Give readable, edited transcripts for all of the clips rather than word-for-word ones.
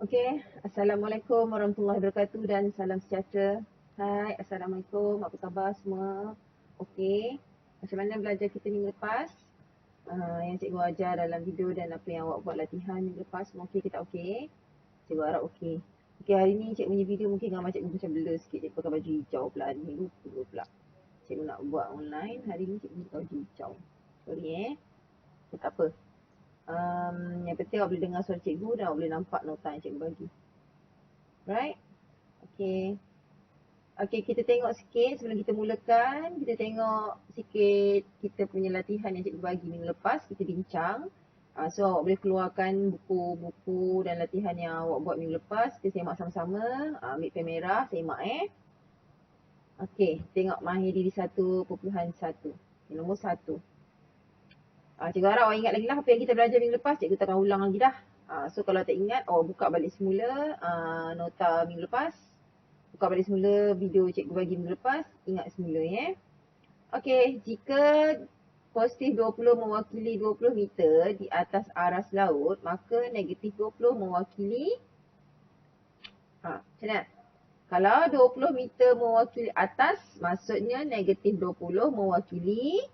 Okey, Assalamualaikum warahmatullahi wabarakatuh dan salam sejahtera. Hai, Assalamualaikum, apa khabar semua? Okey, macam mana belajar kita minggu lepas? Yang cikgu ajar dalam video dan apa yang awak buat latihan minggu lepas, semua okey, kita okey? Cikgu harap okey. Okey, hari ni cikgu punya video mungkin gambar cikgu macam blur sikit, dia pakai baju hijau pula ni, lupa pula. Cikgu nak buat online, hari ni cikgu pakai baju hijau. Sorry tak apa. Yang penting awak boleh dengar suara cikgu dan awak boleh nampak nota yang cikgu bagi. Right? Okay. Okay, kita tengok sikit sebelum kita mulakan. Kita tengok sikit kita punya latihan yang cikgu bagi minggu lepas. Kita bincang. So, awak boleh keluarkan buku-buku dan latihan yang awak buat minggu lepas. Kita semak sama-sama. Ambil pen merah, semak Okay, tengok mahir diri 1.1. Okay, nombor 1. Cikgu harap awak ingat lagi lah apa yang kita belajar minggu lepas. Cikgu takkan ulang lagi dah. So, kalau tak ingat, awak buka balik semula nota minggu lepas. Buka balik semula video cikgu bagi minggu lepas. Ingat semula Okey, jika positif 20 mewakili 20 meter di atas aras laut, maka negatif 20 mewakili macam mana? Kalau 20 meter mewakili atas, maksudnya negatif 20 mewakili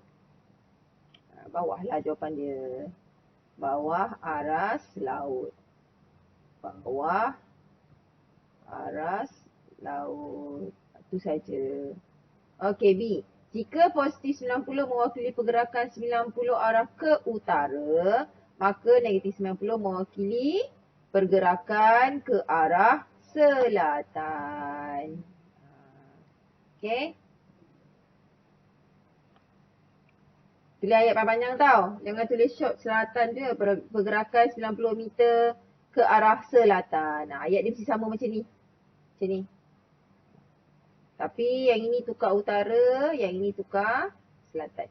bawah lah jawapan dia. Bawah aras laut. Bawah aras laut. Itu saja. Okey, B. Jika positif 90 mewakili pergerakan 90 arah ke utara, maka negatif 90 mewakili pergerakan ke arah selatan. Okey. Tulis ayat panjang tau. Jangan tulis short selatan je. Pergerakan 90 meter ke arah selatan. Ayat dia mesti sama macam ni. Macam ni. Tapi yang ini tukar utara, yang ini tukar selatan.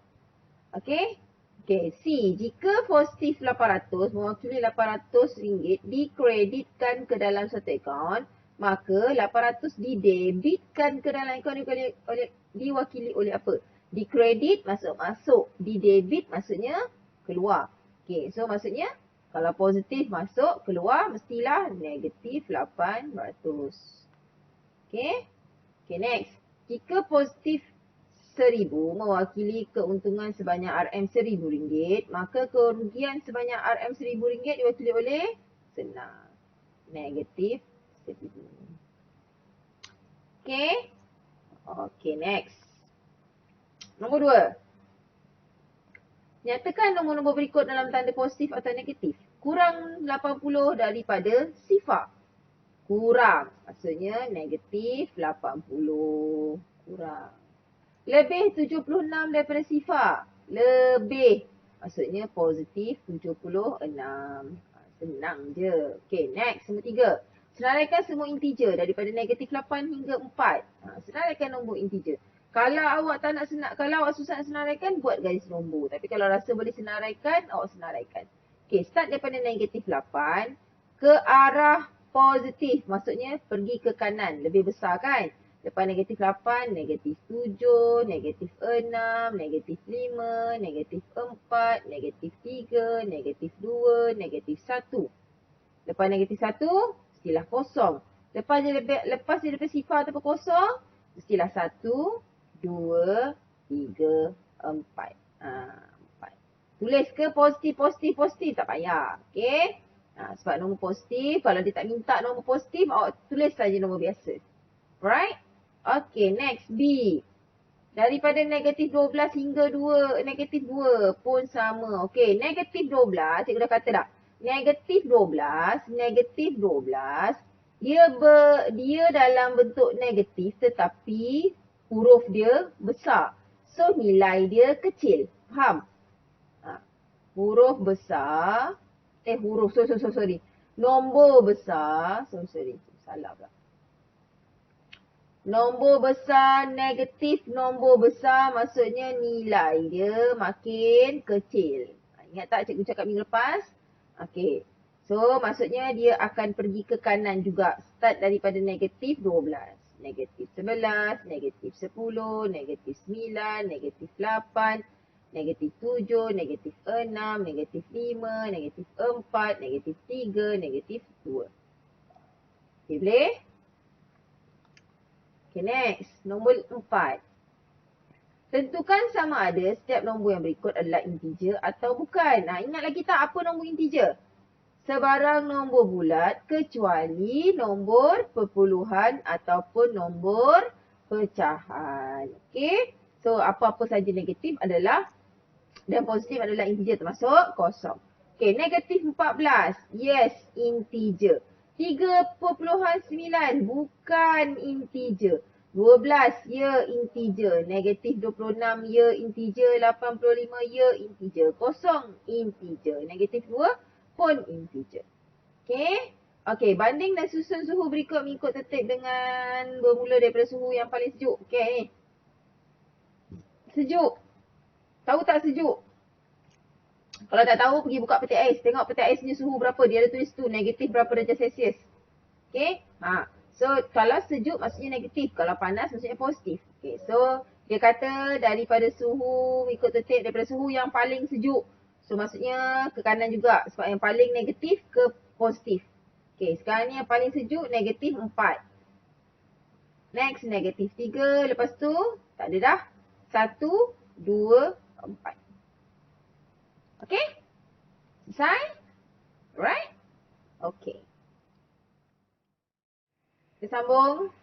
Okey? Okey, C. Jika positif 800 mewakili RM800 dikreditkan ke dalam satu akaun, maka 800 didebitkan ke dalam akaun diwakili oleh apa? Dikredit masuk, didebit maksudnya keluar. Okey, so maksudnya kalau positif masuk, keluar mestilah negatif 800. Okey? Okay, next. Jika positif 1000 mewakili keuntungan sebanyak RM1000, maka kerugian sebanyak RM1000 diwakili oleh senang. Negatif 1000. Okay. Okay, next. Nombor 2. Nyatakan nombor-nombor berikut dalam tanda positif atau negatif. Kurang 80 daripada sifar. Kurang. Maksudnya negatif 80. Kurang. Lebih 76 daripada sifar. Lebih. Maksudnya positif 76. Senang je. Okay, next. Nombor 3. Senaraikan semua integer daripada negatif 8 hingga 4. Senaraikan nombor integer. Kalau awak tak nak kalau awak susah nak senaraikan, buat garis nombor. Tapi kalau rasa boleh senaraikan, awak senaraikan. Okay, start daripada negatif 8 ke arah positif. Maksudnya pergi ke kanan. Lebih besar kan? Lepas negatif 8, negatif 7, negatif 6, negatif 5, negatif 4, negatif 3, negatif 2, negatif 1. Lepas negatif 1, mestilah kosong. Lepas dia lepas sifar ataupun kosong, mestilah 1, 2, 3, 4. 4. Tulis ke positif, tak payah. Okay? Sebab nombor positif, kalau dia tak minta nombor positif, awak tulis saja nombor biasa. Alright? Okay, next B. Daripada negatif 12 hingga negatif 2 pun sama. Okay, negatif 12, cikgu dah kata dah. Negatif 12, dia dalam bentuk negatif tetapi huruf dia besar. So, nilai dia kecil. Faham? Huruf besar. Sorry. Nombor besar. Sorry. Salah pula. Nombor besar, negatif nombor besar maksudnya nilai dia makin kecil. Ingat tak cikgu cakap minggu lepas? Okay. So maksudnya dia akan pergi ke kanan juga. Start daripada negatif 12. Negatif 11, negatif 10, negatif 9, negatif 8, negatif 7, negatif 6, negatif 5, negatif 4, negatif 3, negatif 2. Okay, boleh? Okay, next. Nombor 4. Tentukan sama ada setiap nombor yang berikut adalah integer atau bukan. Ingat lagi tak apa nombor integer? Sebarang nombor bulat kecuali nombor perpuluhan ataupun nombor pecahan. Okay. So, apa-apa saja negatif adalah dan positif adalah integer termasuk kosong. Okay, negatif 14. Yes, integer. 3.9 bukan integer. 12, ya integer. Negatif 26, ya integer. 85, ya integer. Kosong, integer. Negatif 2 pun integer. Okay. Okay, banding dan susun suhu berikut mengikut tertib dengan bermula daripada suhu yang paling sejuk. Okay, ni. Sejuk. Tahu tak sejuk? Kalau tak tahu, pergi buka peti ais. Tengok peti ais punya suhu berapa. Dia ada tulis tu, negatif berapa darjah Celsius. Okay. So, kalau sejuk maksudnya negatif. Kalau panas maksudnya positif. Okay. So, dia kata daripada suhu, ikut tertib daripada suhu yang paling sejuk. So, maksudnya ke kanan juga. Sebab yang paling negatif ke positif. Okay. Sekarang ni yang paling sejuk, negatif 4. Next, negatif 3. Lepas tu, tak ada dah. 1, 2, 4. Okay? Selesai? Alright? Okay. Kita sambung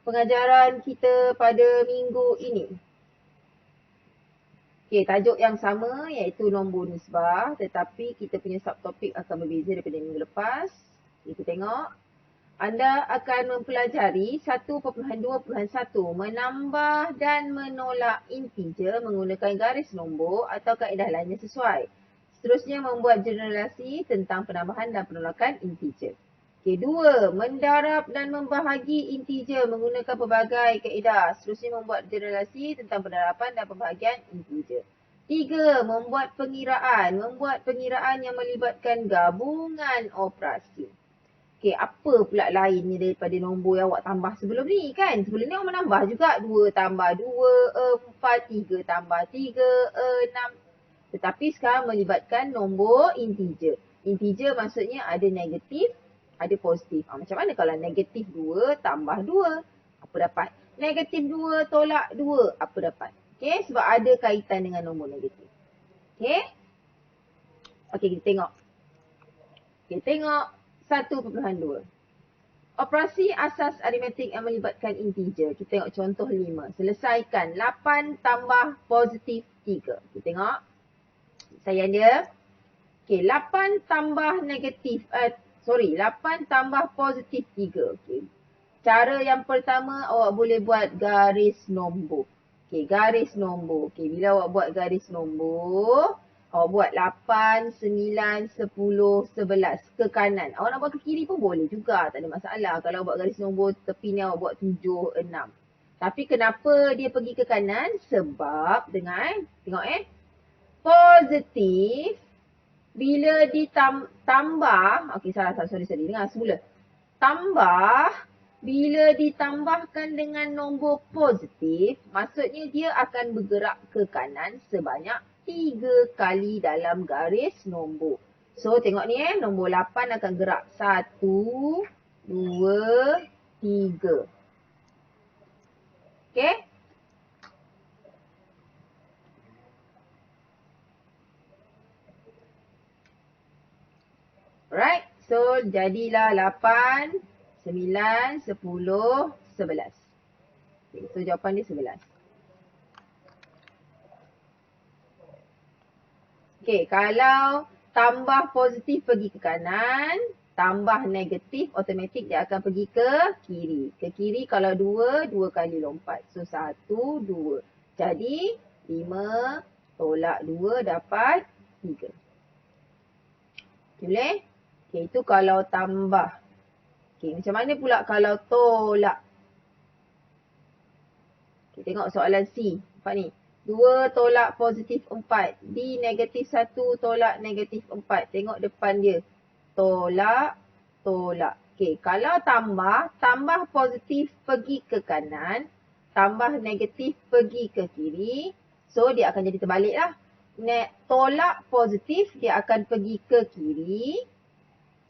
pengajaran kita pada minggu ini. Okay, tajuk yang sama iaitu nombor nisbah, tetapi kita punya subtopik akan berbeza daripada minggu lepas. Kita tengok. Anda akan mempelajari 1.2.1 menambah dan menolak integer menggunakan garis nombor atau kaedah lainnya sesuai. Seterusnya membuat generalisasi tentang penambahan dan penolakan integer. Okay, 2. Mendarab dan membahagi integer menggunakan pelbagai kaedah. Seterusnya membuat generalisasi tentang pendaraban dan pembahagian integer. 3. Membuat pengiraan. Membuat pengiraan yang melibatkan gabungan operasi. Okay, apa pula lainnya daripada nombor yang awak tambah sebelum ni kan? Sebelum ni awak menambah juga 2 tambah 2, 4, 3 tambah 3, 6. Tetapi sekarang melibatkan nombor integer. Integer maksudnya ada negatif, ada positif. Macam mana kalau negatif 2 tambah 2? Apa dapat? Negatif 2 tolak 2. Apa dapat? Okay, sebab ada kaitan dengan nombor negatif. Okay? Okay, kita tengok. Okay, tengok. 1.2. Operasi asas aritmetik yang melibatkan integer. Kita tengok contoh 5. Selesaikan 8 tambah positif 3. Kita tengok. Sayang dia. Okay, 8 tambah negatif. 8 tambah positif 3. Okay. Cara yang pertama awak boleh buat garis nombor. Okay, garis nombor. Okay, bila awak buat garis nombor, awak buat 8, 9, 10, 11 ke kanan. Awak nak buat ke kiri pun boleh juga. Tak ada masalah. Kalau buat garis nombor tepi ni awak buat 7, 6. Tapi kenapa dia pergi ke kanan? Sebab dengan, tengok positif bila ditambah. Okay, sorry. Dengar semula. Tambah, bila ditambahkan dengan nombor positif, maksudnya dia akan bergerak ke kanan sebanyak 3 kali dalam garis nombor. So, tengok ni nombor 8 akan gerak 1, 2, 3. Okay? Alright, so jadilah 8, 9, 10, 11. Okay, so jawapan dia 11. Okay, kalau tambah positif pergi ke kanan, tambah negatif automatik dia akan pergi ke kiri. Ke kiri kalau 2, 2 kali lompat. So 1, 2. Jadi 5 tolak 2 dapat 3. Okay, boleh? Okay, itu kalau tambah. Okay, macam mana pula kalau tolak? Okay, tengok soalan C. Nampak ni. 2 tolak positif 4. D negatif 1 tolak negatif 4. Tengok depan dia. Tolak, tolak. Okay, kalau tambah positif pergi ke kanan. Tambah negatif pergi ke kiri. So, dia akan jadi terbalik lah. Tolak positif dia akan pergi ke kiri.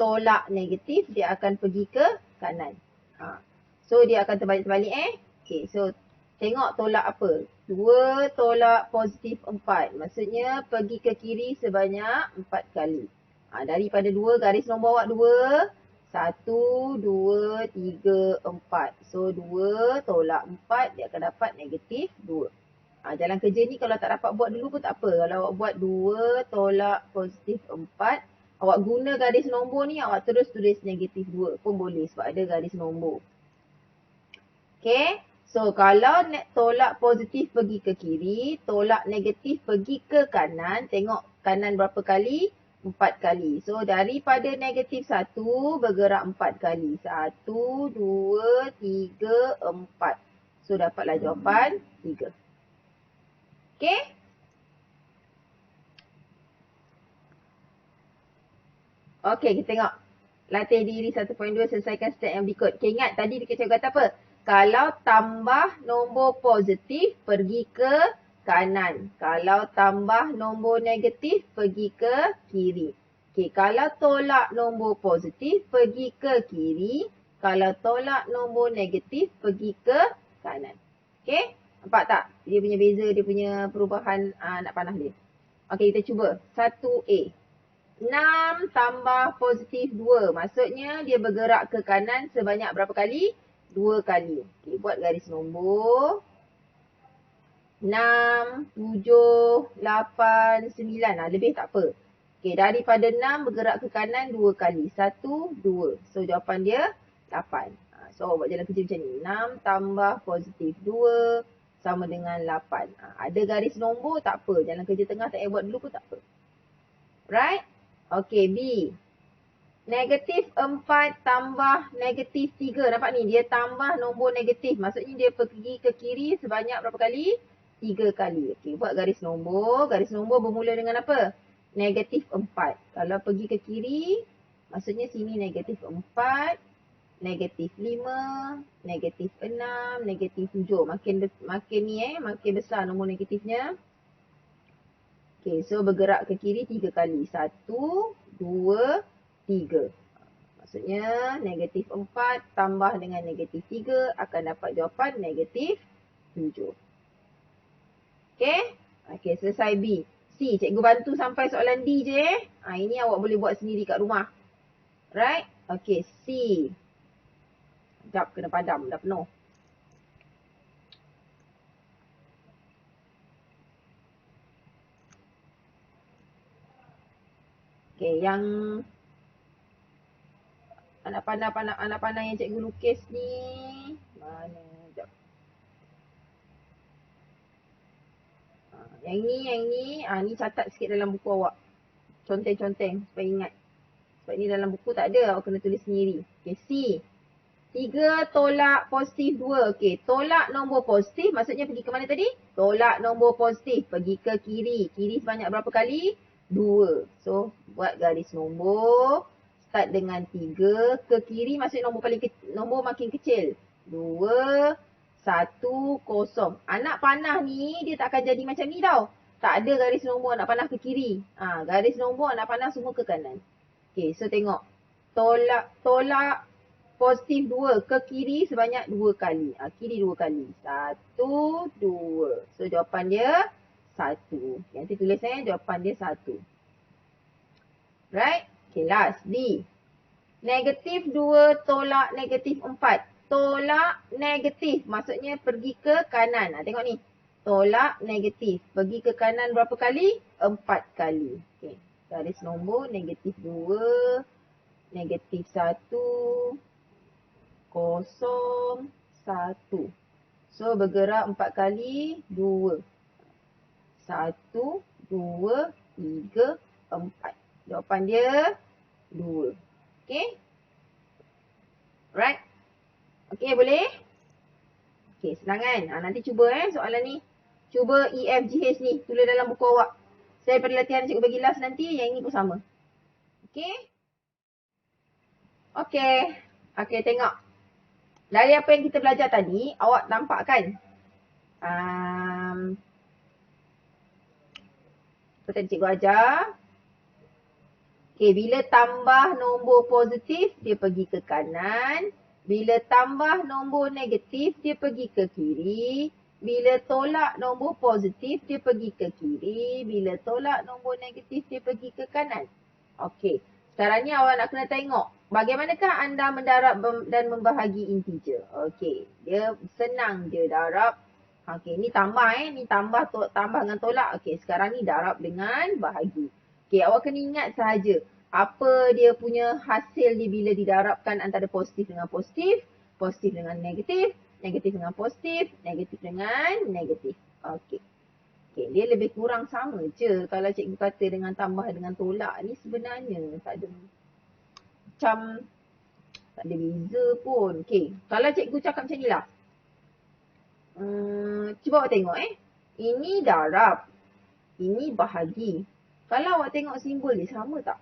tolak negatif, dia akan pergi ke kanan. So dia akan terbalik-terbalik Okay, so tengok tolak apa? 2 tolak positif 4. Maksudnya pergi ke kiri sebanyak 4 kali. Daripada 2, garis nombor awak 2. 1, 2, 3, 4. So 2 tolak 4, dia akan dapat negatif 2. Jalan kerja ni kalau tak dapat buat dulu pun tak apa. Kalau awak buat 2 tolak positif 4, awak guna garis nombor ni, awak terus tulis negatif 2 pun boleh sebab ada garis nombor. Okay. So kalau tolak positif pergi ke kiri, tolak negatif pergi ke kanan, tengok kanan berapa kali? 4 kali. So daripada negatif 1 bergerak 4 kali. 1, 2, 3, 4. So dapatlah jawapan 3. Okay. Okay, kita tengok. Latih diri 1.2, selesaikan step yang berikut. Okay, ingat tadi cikgu kata apa? Kalau tambah nombor positif, pergi ke kanan. Kalau tambah nombor negatif, pergi ke kiri. Okay, kalau tolak nombor positif, pergi ke kiri. Kalau tolak nombor negatif, pergi ke kanan. Okay, nampak tak? Dia punya beza, dia punya perubahan nak panah dia. Okay, kita cuba. 1A. 6 tambah positif 2. Maksudnya dia bergerak ke kanan sebanyak berapa kali? 2 kali. Okay, buat garis nombor. 6, 7, 8, 9. Lebih tak apa. Okay, daripada 6 bergerak ke kanan 2 kali. 1, 2. So jawapan dia 8. So buat jalan kerja macam ni. 6 tambah positif 2 sama dengan 8. Ada garis nombor tak apa. Jalan kerja tengah tak payah buat dulu pun tak apa. Right? Okay, B. Negatif 4 tambah negatif 3. Nampak ni? Dia tambah nombor negatif. Maksudnya dia pergi ke kiri sebanyak berapa kali? 3 kali. Okay, buat garis nombor. Garis nombor bermula dengan apa? Negatif 4. Kalau pergi ke kiri, maksudnya sini negatif 4, negatif 5, negatif 6, negatif 7. Makin besar nombor negatifnya. Okay, so bergerak ke kiri 3 kali. 1, 2, 3. Maksudnya negatif 4 tambah dengan negatif 3 akan dapat jawapan negatif 7. Okay. Okay, selesai B. C, cikgu bantu sampai soalan D je. Ini awak boleh buat sendiri kat rumah. Right? Okay, C. Sekejap, kena padam. Dah penuh. Okay, yang anak panah yang cikgu lukis ni. Mana? Sekejap. Yang ni. Ni catat sikit dalam buku awak. Conteng-conteng supaya ingat. Sebab ni dalam buku tak ada. Awak kena tulis sendiri. Okay, C. 3 tolak positif 2. Okay, tolak nombor positif maksudnya pergi ke mana tadi? Tolak nombor positif. Pergi ke kiri. Kiri sebanyak berapa kali? 2. So, buat garis nombor. Start dengan 3. Ke kiri maksudnya nombor makin kecil. 2, 1, 0. Anak panah ni dia tak akan jadi macam ni tau. Tak ada garis nombor anak panah ke kiri. Garis nombor anak panah semua ke kanan. Okay, so tengok. Tolak positif 2 ke kiri sebanyak 2 kali. Kiri 2 kali. 1, 2. So jawapan dia 1. Nanti tulis jawapan dia 1. Right? Okay, last. D. Negatif 2 tolak negatif 4. Tolak negatif. Maksudnya pergi ke kanan. Tengok ni. Tolak negatif. Pergi ke kanan berapa kali? 4 kali. Okay. Garis nombor negatif 2. Negatif 1. 0, 1. So bergerak 4 kali, 2. 1, 2, 3, 4. Jawapan dia 2. Okay? Right? Okay, boleh? Okay, senang kan? Nanti cuba soalan ni. Cuba EFGH ni. Tulis dalam buku awak. Saya pada latihan cikgu bagi last nanti, yang ini pun sama. Okay? Okay. Okay, tengok. Dari apa yang kita belajar tadi, awak nampak kan? Seperti cikgu ajar. Okay, bila tambah nombor positif, dia pergi ke kanan. Bila tambah nombor negatif, dia pergi ke kiri. Bila tolak nombor positif, dia pergi ke kiri. Bila tolak nombor negatif, dia pergi ke kanan. Okay, sekarang ni awak nak kena tengok. Bagaimanakah anda mendarab dan membahagi integer? Okay, dia senang je darab. Okay, ni tambah ni tambah dengan tolak. Okay, sekarang ni darab dengan bahagi. Okay, awak kena ingat sahaja apa dia punya hasil dia bila didarabkan antara positif dengan positif, positif dengan negatif, negatif dengan positif, negatif dengan negatif. Okay. Okay, dia lebih kurang sama je kalau cikgu kata dengan tambah dengan tolak ni sebenarnya tak ada macam tak ada beza pun. Okay, kalau cikgu cakap macam ni lah. Cuba awak tengok ini darab, ini bahagi. Kalau awak tengok simbol dia sama tak?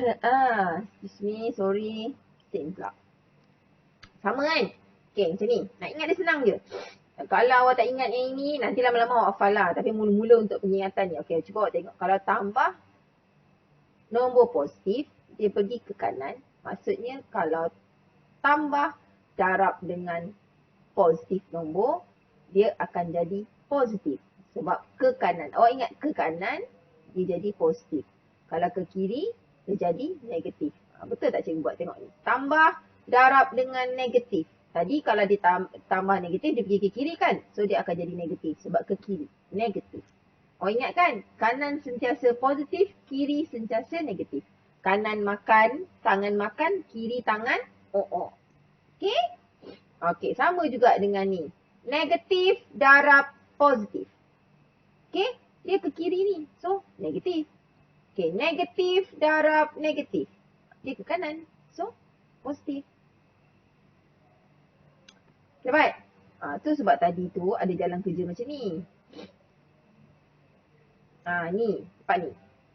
Excuse me, sorry. Same pula. Sama kan? Okay, macam ni. Nak ingat dia senang je. Kalau awak tak ingat yang ini, nanti lama-lama awak hafal lah. Tapi mula-mula untuk pengingatan ni. Okay, cuba awak tengok. Kalau tambah nombor positif, dia pergi ke kanan. Maksudnya kalau tambah darab dengan positif nombor, dia akan jadi positif. Sebab ke kanan. Awak ingat ke kanan, dia jadi positif. Kalau ke kiri, dia jadi negatif. Betul tak cikgu buat tengok ni? Tambah darab dengan negatif. Tadi kalau dia tambah negatif, dia pergi ke kiri kan? So dia akan jadi negatif sebab ke kiri. Negatif. Awak ingat kan? Kanan sentiasa positif, kiri sentiasa negatif. Kanan makan, tangan makan, kiri tangan, Okay? Okay, sama juga dengan ni. Negatif darab positif. Okay? Dia ke kiri ni. So, negatif. Okay, negatif darab negatif. Dia ke kanan. So, positif. Dapat? Tu sebab tadi tu ada jalan kerja macam ni. Ni. Nampak ni.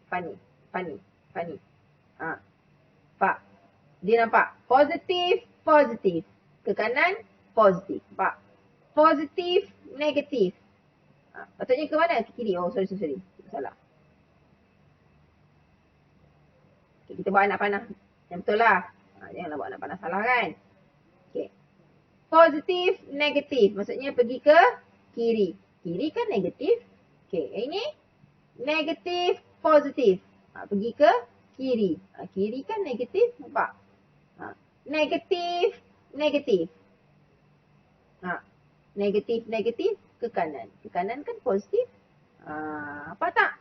Nampak ni. Nampak? Dia nampak? Positif, positif. Ke kanan, positif. Nampak? Positif, negatif. Patutnya ke mana? Ke kiri. Oh, sorry. Salah. Okay, kita buat anak panah. Yang betul lah. Janganlah buat anak panah salah kan? Okay. Positif, negatif. Maksudnya pergi ke kiri. Kiri kan negatif. Okay, ini negatif, positif. Pergi ke kiri. Kiri kan negatif. Nampak? Negatif, negatif. Negatif, negatif ke kanan. Ke kanan kan positif. Apa tak?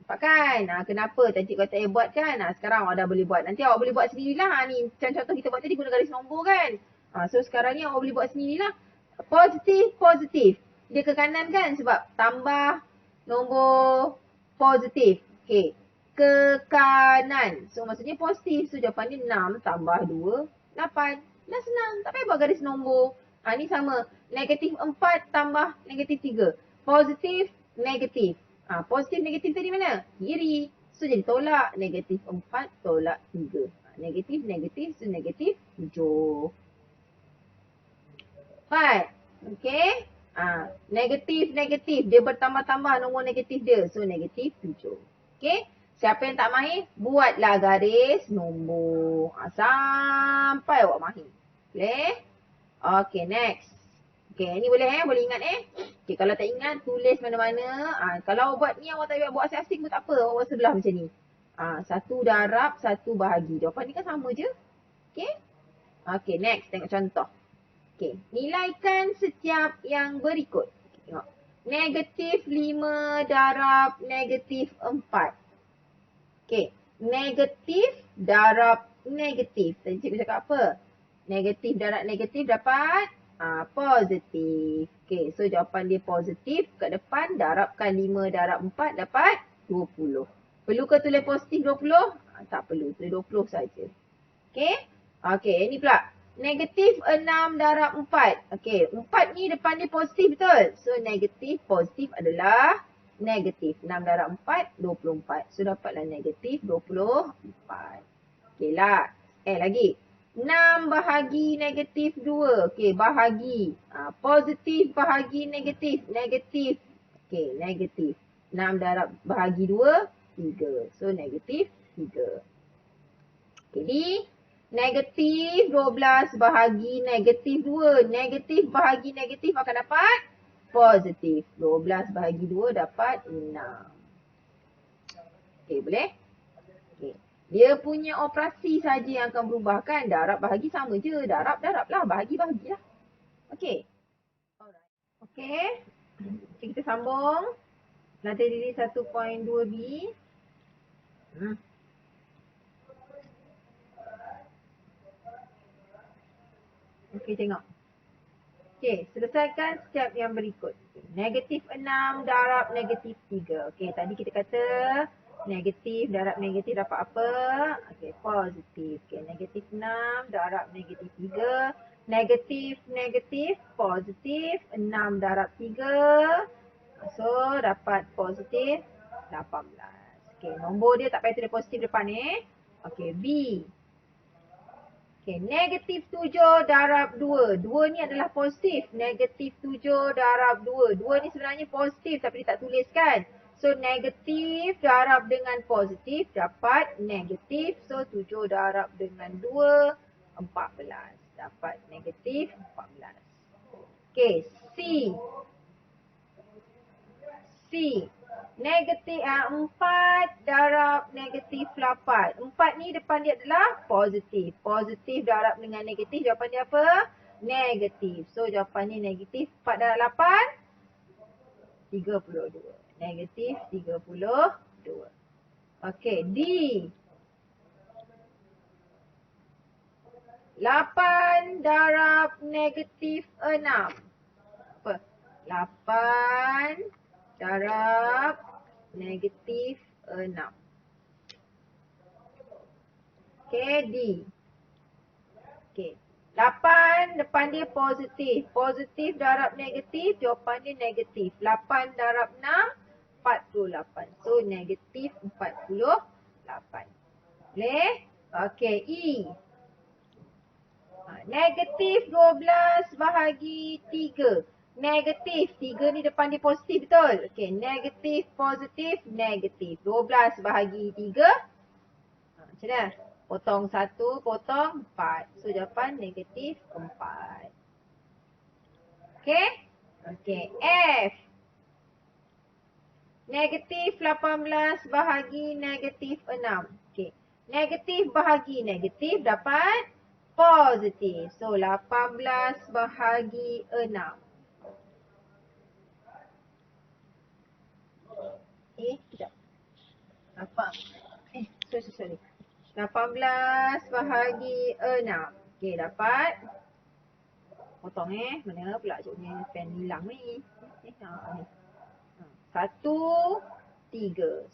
Nampak kan? Kenapa tadi cikgu kata buat kan? Sekarang awak dah boleh buat. Nanti awak boleh buat sendirilah. Ni macam contoh kita buat tadi guna garis nombor kan? So sekarang ni awak boleh buat sendirilah. Positif, positif. Dia ke kanan kan? Sebab tambah nombor positif. Okay. Ke kanan. So maksudnya positif. So jawapan ni 6 tambah 2, 8. Dah senang. Tak payah buat garis nombor. Ni sama. Negatif 4 tambah negatif 3. Positif, negatif. Positif, negatif tadi mana? Kiri. So jadi tolak. Negatif 4 tolak 3. Negatif, negatif. So negatif 7. Right. Okay. Negatif, negatif. Dia bertambah-tambah nombor negatif dia. So negatif 7. Okay. Siapa yang tak mahir, buatlah garis nombor. Sampai awak mahir. Boleh? Okay, next. Okay, ni boleh boleh ingat Okay, kalau tak ingat, tulis mana-mana. Kalau awak buat ni, awak tak buat asing-asing pun tak apa. Awak buat sebelah macam ni. Satu darab, satu bahagi. Jawapan ni kan sama je. Okay? Okay, next. Tengok contoh. Okay, nilaikan setiap yang berikut. Tengok. Negatif 5 darab negatif 4. Okay, negatif darab negatif. Tadi cikgu cakap apa? Negatif darab negatif dapat positif. Okay, so jawapan dia positif. Kat depan darabkan 5 darab 4 dapat 20. Perlu ke tulis positif 20? Tak perlu, tulis 20 saja. Okay, okay, ini pula. Negatif 6 darab 4. Okay, 4 ni depan dia positif betul? So negatif positif adalah negatif. 6 darab 4, 24. So dapatlah negatif 24. Okay lah. Lagi. 6 bahagi negatif 2. Okey, bahagi. Positif bahagi negatif. Negatif. Okey, negatif. 6 darab bahagi 2, 3. So, negatif 3. Jadi, negatif 12 bahagi negatif 2. Negatif bahagi negatif akan dapat positif. 12 bahagi 2 dapat 6. Okey, boleh? Okey. Dia punya operasi saja yang akan berubah kan. Darab bahagi sama je. Darab lah. Bahagi lah. Okey. Alright. Okey. Kita sambung. Latih diri 1.2b. Okey, tengok. Okey, selesaikan step yang berikut. Negatif 6 darab negatif 3. Okey, tadi kita kata negatif darab negatif dapat apa? Okey, positif. Okey, negatif 6 darab negatif 3. Negatif, positif. 6 darab 3. So, dapat positif 18. Okey, nombor dia tak payah tulis positif depan Okey, B. Okey, negatif 7 darab 2. 2 ni adalah positif. Negatif 7 darab 2. 2 ni sebenarnya positif tapi dia tak tulis kan. So, negatif darab dengan positif dapat negatif. So, 7 darab dengan 2, 14. Dapat negatif 14. Okey, C. C. Negatif 4 darab negatif 8. 4 ni depan dia adalah positif. Positif darab dengan negatif, jawapan dia apa? Negatif. So jawapannya negatif 4 darab 8, 32. Negatif 32. Okey, D. 8 darab negatif 6. Apa? 8 darab negatif 6. Okay, D. Okay. 8 depan dia positif. Positif darab negatif, jawapan dia negatif. 8 darab 6, 48. So, negatif 48. Boleh? Okay, E. Negatif 12 bahagi 3. Negatif. 3 ni depan dia positif, betul? Okay, negatif, positif, negatif. 12 bahagi 3. Macam mana? Potong 1, potong 4. So, jawapan negatif 4. Okay? Okay, F. Negatif 18 bahagi negatif 6. Okay. Negatif bahagi negatif dapat positif. So, 18 bahagi 6. Sekejap. Apa? Sorry. 18 bahagi 6. Okay, dapat. Potong Mana pula cikgunya pen hilang ni. Ni. 1, 3.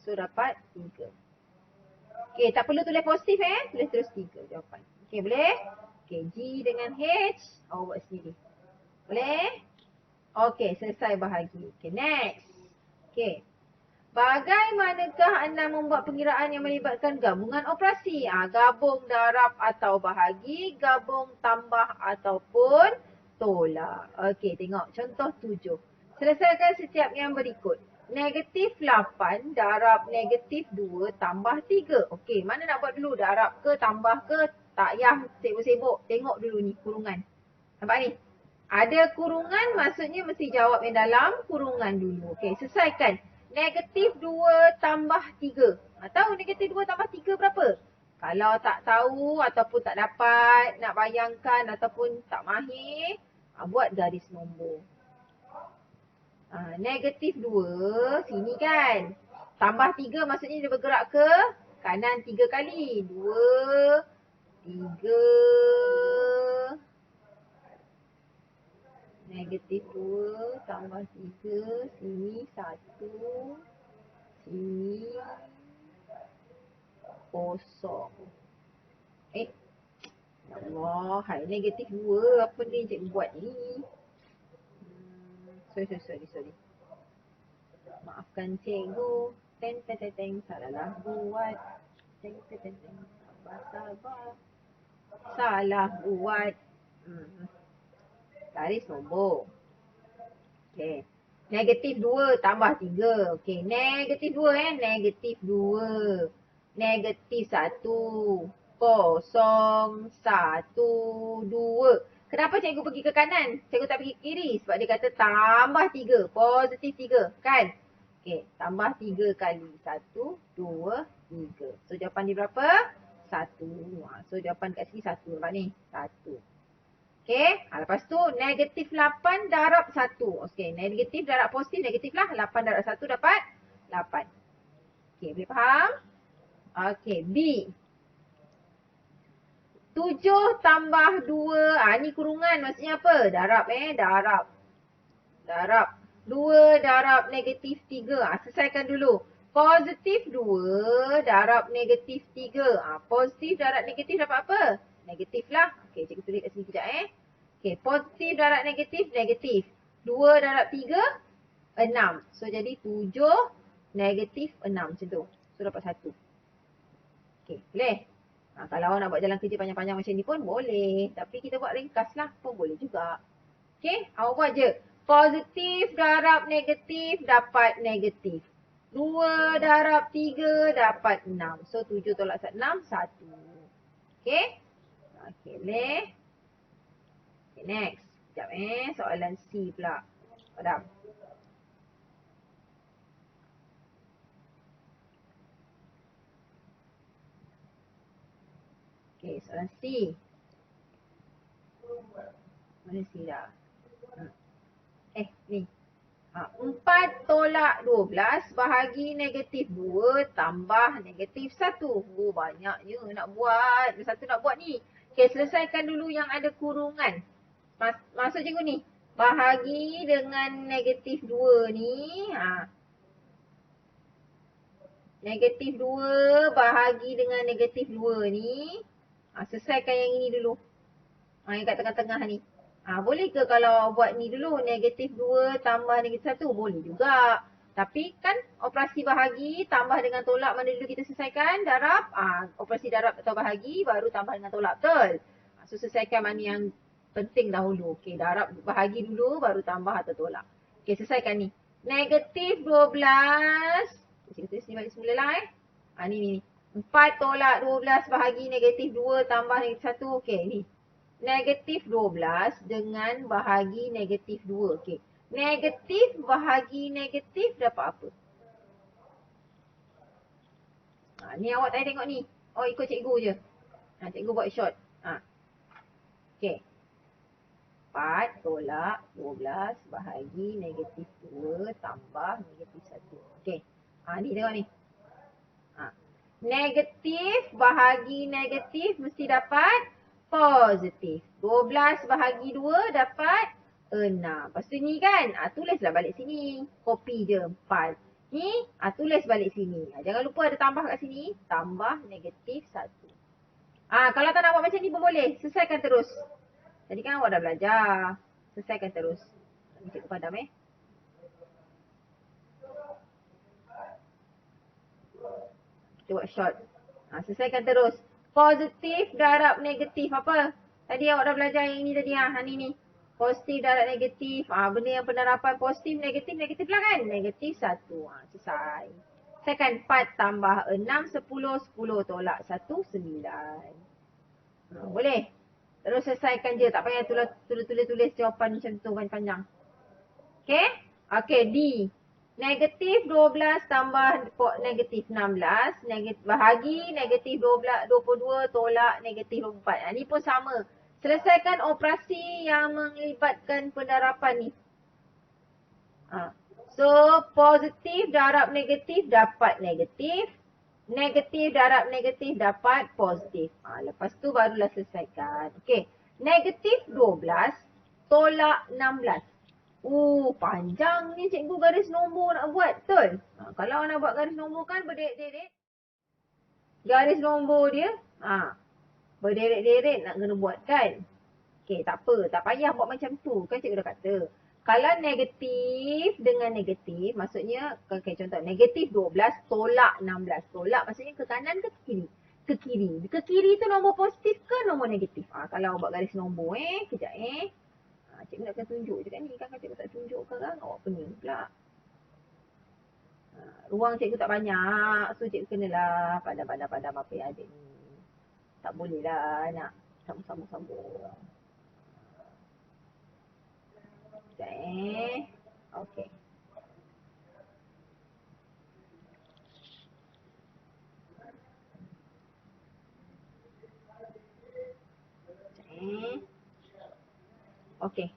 So, dapat 3. Okay, tak perlu tulis positif Tulis terus 3 jawapan. Okay, boleh? Okay, G dengan H. Awak buat sendiri. Boleh? Okay, selesai bahagi. Okay, next. Okay. Bagaimanakah anda membuat pengiraan yang melibatkan gabungan operasi? Gabung, darab atau bahagi, gabung, tambah ataupun tolak. Okey, tengok contoh 7. Selesaikan setiap yang berikut. Negatif 8 darab negatif 2 tambah 3. Okey, mana nak buat dulu? Darab ke, tambah ke? Tak payah sibuk-sibuk. Tengok dulu ni kurungan. Nampak ni? Ada kurungan maksudnya mesti jawab yang dalam kurungan dulu. Okey, selesaikan. Negatif 2 tambah 3. Tahu negatif 2 tambah 3 berapa? Kalau tak tahu ataupun tak dapat nak bayangkan ataupun tak mahir, buat garis nombor. Negatif 2 sini kan. Tambah 3 maksudnya dia bergerak ke kanan 3 kali. 2, 3. Negatif 2 tambah 3. Sini 1. Sini 0. Allah, hai negatif 2. Apa ni cikgu buat ni? Sorry. Maafkan cikgu. Teng. Salah buat. Teng. Sabar. Salah buat. Garis nombor. Okey. Negatif 2 tambah 3. Okey. Negatif 2 Negatif 2. Negatif 1. Kosong. 1. 2. Kenapa cikgu pergi ke kanan? Cikgu tak pergi ke kiri. Sebab dia kata tambah 3. Positif 3. Kan? Okey. Tambah 3 kali. 1, 2, 3. So jawapan dia berapa? 1. So jawapan kat sini 1. Nampak ni? 1. Okay. Lepas tu negatif 8 darab 1. Okay. Negatif darab positif. Negatif lah. 8 darab 1 dapat 8. Okay. Boleh faham? Okay. B. 7 tambah 2. Ni kurungan. Maksudnya apa? Darab Darab. Darab. 2 darab negatif 3. Selesaikan dulu. Positif 2 darab negatif 3. Positif darab negatif dapat apa? Negatif lah. Okay. Cikgu tulis kat sini kejap Okay, positif darab negatif, negatif. 2 darab 3, 6. So, jadi 7, negatif 6 macam tu. So, dapat 1. Okay, boleh? Kalau awak nak buat jalan kerja panjang-panjang macam ni pun boleh. Tapi kita buat ringkas lah pun boleh juga. Okay, awak buat je. Positif darab negatif dapat negatif. 2 darab 3 dapat 6. So, 7 tolak 6, 1. Okay? Okay, boleh? Okay, next. Sekejap soalan C pula. Padam. Okay, soalan C. Mana C dah? Ni. 4 tolak 12 bahagi negatif 2 tambah negatif 1. Banyaknya nak buat. Satu nak buat ni. Okay, selesaikan dulu yang ada kurungan. Maksud cikgu ni. Bahagi dengan negatif 2 ni. Negatif 2 bahagi dengan negatif 2 ni. Selesaikan yang ini dulu. Yang kat tengah-tengah ni. Boleh ke kalau buat ni dulu. Negatif 2 tambah negatif 1? Boleh juga. Tapi kan operasi bahagi tambah dengan tolak mana dulu kita selesaikan? Darab. Operasi darab atau bahagi baru tambah dengan tolak. Betul? So selesaikan mana yang penting dahulu. Okay, darab bahagi dulu baru tambah atau tolak. Okay, selesaikan ni. Negatif 12. Cikgu tulis ni balik semula lah Ni. 4 tolak 12 bahagi negatif 2 tambah negatif 1. Okay, ni. Negatif 12 dengan bahagi negatif 2. Okay. Negatif bahagi negatif dapat apa? Ni awak tak tengok ni. Oh, ikut cikgu je. Cikgu buat short. Okay. 4 tolak 12 bahagi negatif 2 tambah negatif 1. Okay. Ni tengok ni. Negatif bahagi negatif mesti dapat positif. 12 bahagi 2 dapat 6. Lepas tu ni kan, tulislah balik sini. Copy je 4. Ni, tulis balik sini. Jangan lupa ada tambah kat sini. Tambah negatif 1. Kalau tak nak buat macam ni pun boleh. Selesaikan terus. Tadi kan awak dah belajar. Selesaikan terus. Cikgu padam Kita buat short. Selesaikan terus. Positif darab negatif apa? Tadi awak dah belajar yang ini tadi. Ni. Positif darab negatif. Benda yang penerapan positif, negatif, negatif lah kan? Negatif 1. Selesai. Selesaikan 4 tambah 6, 10. 10 tolak 1, 9. Boleh? Terus selesaikan je. Tak payah tulis jawapan macam tu panjang-panjang. Okay? Okay, D. Negatif 12 tambah negatif 16. Bahagi negatif 22 tolak negatif 4. Ni pun sama. Selesaikan operasi yang melibatkan penerapan ni. So, positif darab negatif dapat negatif. Negatif darab negatif dapat positif. Lepas tu barulah selesaikan. Okay. Negatif 12 tolak 16. Panjang ni cikgu garis nombor nak buat. Betul? Kalau nak buat garis nombor kan berderet-deret. Garis nombor dia berderet-deret nak kena buat kan. Okay, tak apa. Tak payah buat macam tu. Kan cikgu dah kata. Kalau negatif dengan negatif, maksudnya, okay, contoh negatif 12 tolak 16. Tolak maksudnya ke kanan ke kiri? ke kiri. Ke kiri tu nombor positif ke nombor negatif? Kalau buat garis nombor kejap cikgu nak tunjuk je kat ni. Kan cikgu tak tunjuk sekarang, awak pening pula. Ruang cikgu tak banyak, so cikgu kenalah padam apa yang ada ni. Tak boleh lah nak sambung-sambung. Sekejap okey. Okey.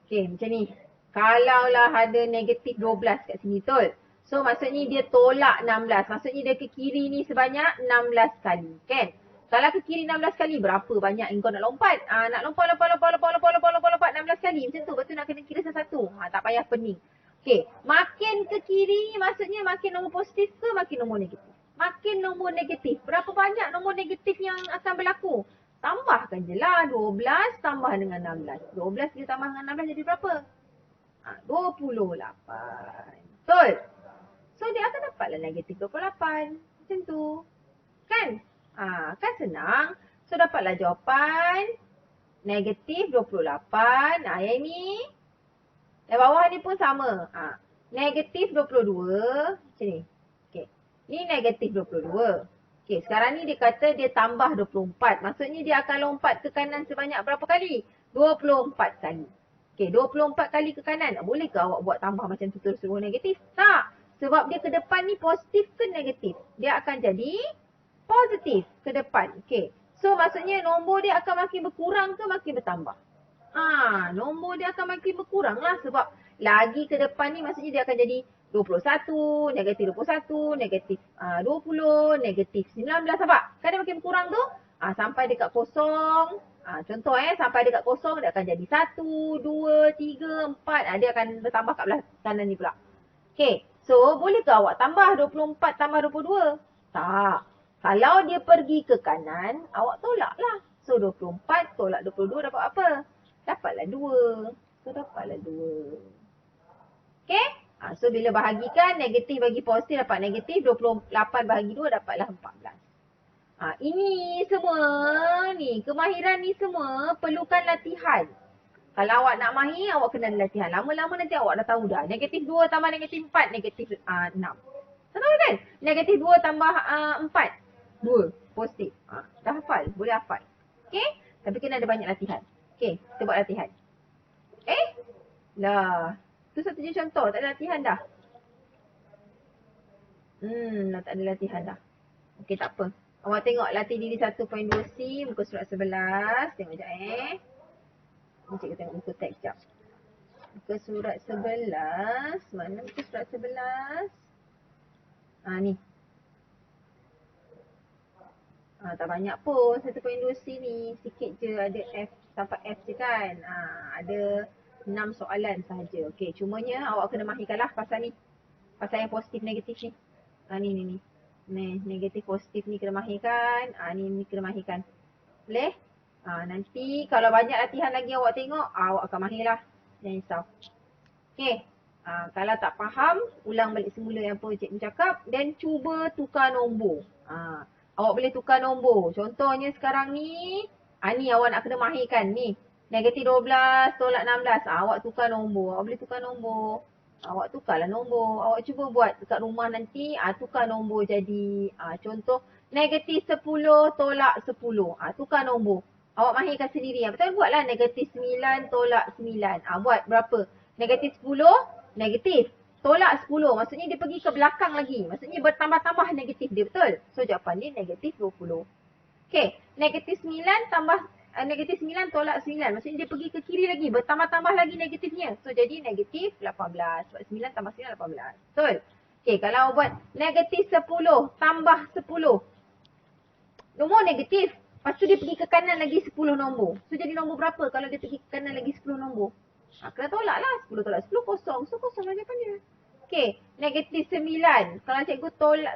Okey, macam ni. Kalaulah ada negatif 12 kat sini, betul? So, maksudnya dia tolak 16. Maksudnya dia ke kiri ni sebanyak 16 kali, kan? Kalau ke kiri 16 kali, berapa banyak yang kau nak lompat? Nak lompat 16 kali. Macam tu, betul nak kena kira satu-satu. Tak payah pening. Okey, makin ke kiri maksudnya makin nombor positif ke makin nombor negatif? Makin nombor negatif. Berapa banyak nombor negatif yang akan berlaku? Tambahkan je lah 12 tambah dengan 16. 12 dia tambah dengan 16 jadi berapa? 28. Betul? So dia akan dapatlah negatif 28. Macam tu. Kan? Kan senang. So dapatlah jawapan negatif 28. Yang ni. Yang bawah ni pun sama. Negatif 22. Macam ni. Okay. Ni negatif 22. Okay, sekarang ni dia kata dia tambah 24. Maksudnya dia akan lompat ke kanan sebanyak berapa kali? 24 kali. Okay, 24 kali ke kanan. Boleh ke awak buat tambah macam tu terus negatif? Tak. Sebab dia ke depan ni positif ke negatif? Dia akan jadi positif ke depan. Okay. So maksudnya nombor dia akan makin berkurang ke makin bertambah? Nombor dia akan makin berkurang lah sebab lagi ke depan ni maksudnya dia akan jadi 21, negatif 21, negatif 20, negatif 19. Nampak? Kan dia makin berkurang tu? Sampai dekat kosong. Contoh sampai dekat kosong dia akan jadi 1, 2, 3, 4. Dia akan bertambah kat belah kanan ni pula. Okay. So, boleh ke awak tambah 24 tambah 22? Tak. Kalau dia pergi ke kanan, awak tolak lah. So, 24 tolak 22 dapat apa? Dapatlah 2. So, dapatlah 2. Okay? So bila bahagikan negatif bagi positif dapat negatif, 28 bahagi 2 dapatlah 14. Ini semua ni, kemahiran ni semua perlukan latihan. Kalau awak nak mahir, awak kena latihan. Lama-lama nanti awak dah tahu dah. Negatif 2 tambah negatif 4, negatif 6. Tahu kan? Negatif 2 tambah 4, 2. Positif. Dah hafal? Boleh hafal. Okay? Tapi kena ada banyak latihan. Okay? Kita buat latihan. Lah. Itu satu je contoh, tak ada latihan dah. Tak ada latihan dah. Okey, tak apa. Awak tengok latih diri 1.2C, muka surat 11. Tengok sekejap Ni cikgu tengok muka teks sekejap. Muka surat 11. Mana muka surat 11? Ni. Tak banyak pun 1.2C ni. Sikit je ada F sampai F je kan. Ada 6 soalan sahaja. Okey, cumanya awak kena mahirkanlah pasal ni. Pasal yang positif negatif ni. Ni. Negatif positif ni kena mahirkan. Ni kena mahirkan. Boleh? Nanti kalau banyak latihan lagi awak tengok, awak akan mahirlah. Jangan risau. Okey. Kalau tak faham, ulang balik semula yang apa cikgu cakap dan cuba tukar nombor. Awak boleh tukar nombor. Contohnya sekarang ni, ni awak nak kena mahirkan ni. Negatif 12 tolak 16. Awak tukar nombor. Awak boleh tukar nombor. Awak tukarlah nombor. Awak cuba buat dekat rumah nanti. Tukar nombor jadi. Contoh negatif 10 tolak 10. Tukar nombor. Awak mahirkan sendiri. Betul buatlah negatif 9 tolak 9. Buat berapa? Negatif 10. Negatif. Tolak 10. Maksudnya dia pergi ke belakang lagi. Maksudnya bertambah-tambah negatif dia. Betul? So jawapan dia negatif 20. Okay. Negatif 9 tambah negatif 9 tolak 9. Maksudnya dia pergi ke kiri lagi. Bertambah-tambah lagi negatifnya. So jadi negatif 18. Sebab 9 tambah 9 18. Betul? Okay, kalau buat negatif 10 tambah 10. Nombor negatif. Lepas tu dia pergi ke kanan lagi 10 nombor. So jadi nombor berapa kalau dia pergi ke kanan lagi 10 nombor? Kena tolak lah. 10 tolak 10 kosong. So kosong lah jawapannya. Okay, negatif 9. Kalau cikgu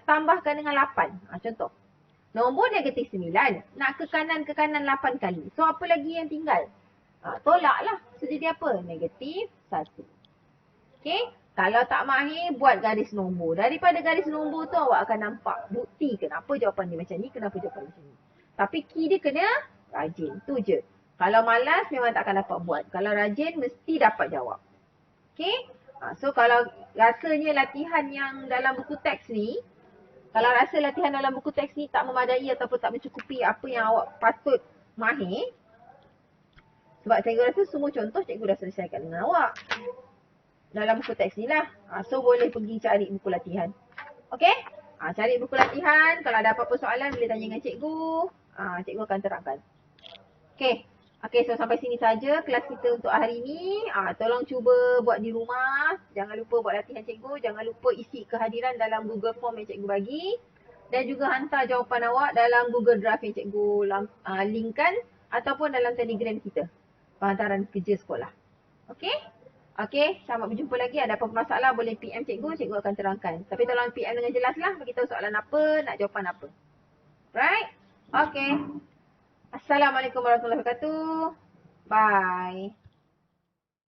tambahkan dengan 8. Contoh. Nombor negatif 9. Nak ke kanan 8 kali. So apa lagi yang tinggal? Tolak lah. So jadi apa? Negatif 1. Okay. Kalau tak mahir, buat garis nombor. Daripada garis nombor tu awak akan nampak bukti kenapa jawapan dia macam ni, kenapa jawapan dia macam ni. Tapi key dia kena rajin. Tu je. Kalau malas memang tak akan dapat buat. Kalau rajin mesti dapat jawab. Okay? So kalau rasanya latihan yang dalam buku teks ni, kalau rasa latihan dalam buku teks ni tak memadai ataupun tak mencukupi apa yang awak patut mahir, sebab cikgu rasa semua contoh cikgu dah selesaikan dengan awak dalam buku teks ni lah. So boleh pergi cari buku latihan. Okay? Cari buku latihan. Kalau ada apa-apa soalan boleh tanya dengan cikgu. Cikgu akan terangkan. Okay. Okay, so sampai sini saja kelas kita untuk hari ni. Tolong cuba buat di rumah. Jangan lupa buat latihan cikgu. Jangan lupa isi kehadiran dalam Google Form yang cikgu bagi. Dan juga hantar jawapan awak dalam Google Drive yang cikgu linkkan. Ataupun dalam Telegram kita. Penghantaran kerja sekolah. Okay? Okay, selamat berjumpa lagi. Ada apa-apa masalah boleh PM cikgu, cikgu akan terangkan. Tapi tolong PM dengan jelas lah, beritahu soalan apa, nak jawapan apa. Right? Okay. Assalamualaikum warahmatullahi wabarakatuh. Bye.